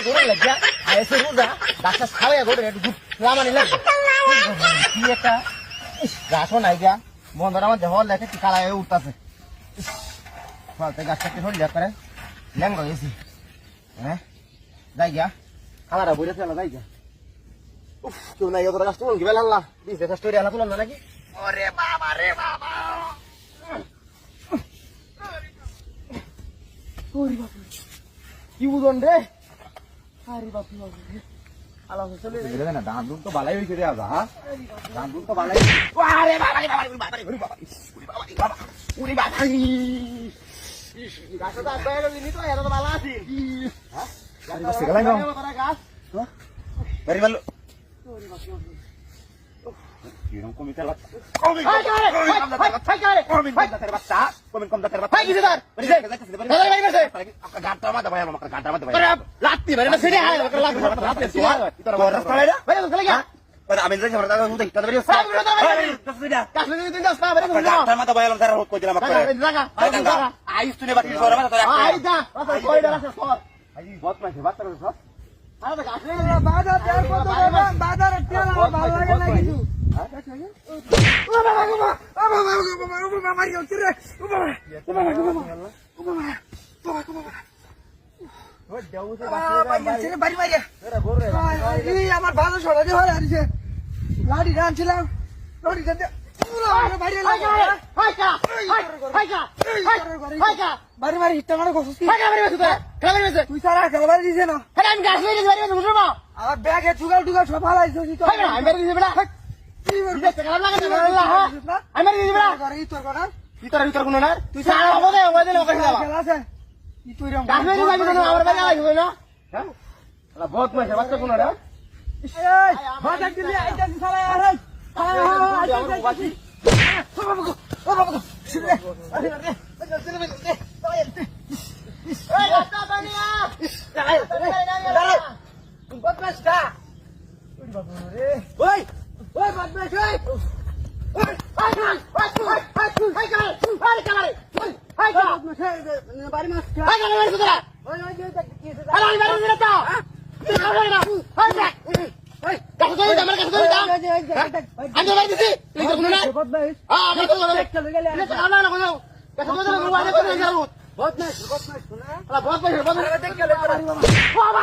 গরু লাগিয়া আইসে রোজা গাছটা ছাড়াইয়া গরু একটু দুধ লামানি লাগবে কি একটা গাছও নাই গা বন্ধরা আমার দেহ লেখে কি কালা হয়ে উঠতেছে ফলতে গাছটা কি হল করে ল্যাং রয়েছি হ্যাঁ যাই গিয়া কালারা বইরে চলা যাই গিয়া উফ কেউ নাই ওদের গাছ তুলুন কি বেলা আল্লাহ বিশ দেখা স্টোরি আলা তুলুন না নাকি ওরে বাবা রে বাবা ওরে বাবা কি বুঝন রে আরে বাপরে বাপরে আলাদা চলে রে না দাম দুন তো বালাই হইছে রে আজা হ্যাঁ দাম দুন তো বালাই আরে বাবা রে বাবা রে বাবা রে বাবা ওরে বাবা ওরে বাবা গাছটা বাইরে দিনি তো এত ভালো আছে হ্যাঁ গাছটা সেগলাই নাও গাছ বাড়ি ভালো ওরে বাবা কিরকম কমিতে লাগছে কমিন কম বাচ্চা কমিন কম দাতের বাচ্চা কি দার বাড়ি যাইতেছে বাড়ি গেছে আপনার গাড়টা মাথা ভাই আমার গাড়টা মাথা ভাই লাত্তি বাড়ি না ছেড়ে আয় লাত্তি তোর রাস্তা বাইরে বাইরে চলে গা আমি যাই আমরা দাদা উঠে তাদের বাড়ি সব কাছে দিন দাস না বাড়ি গাড়টা মাথা ভাই আমার তারা কই দিলাম আপনারা আইস তুই বাকি সর মাথা তোর আই যা রাস্তা কই দাঁড়া সর আই বহুত মাইছে বাচ্চা সব আরে গাছ বাজার দেয়ার কত বাজার তেল ভালো লাগে না কিছু আমার ভালো সরাতে হয় গাড়ি রানছিলাম বাড়ি বাড়ি ইটা মানে তুই সারা খেলবার দিছে না আমি গাছ আমার ব্যাগে চুগাল টুগাল সব হালাইছি বহুত পয়সা বাচ্চা কোন बहुत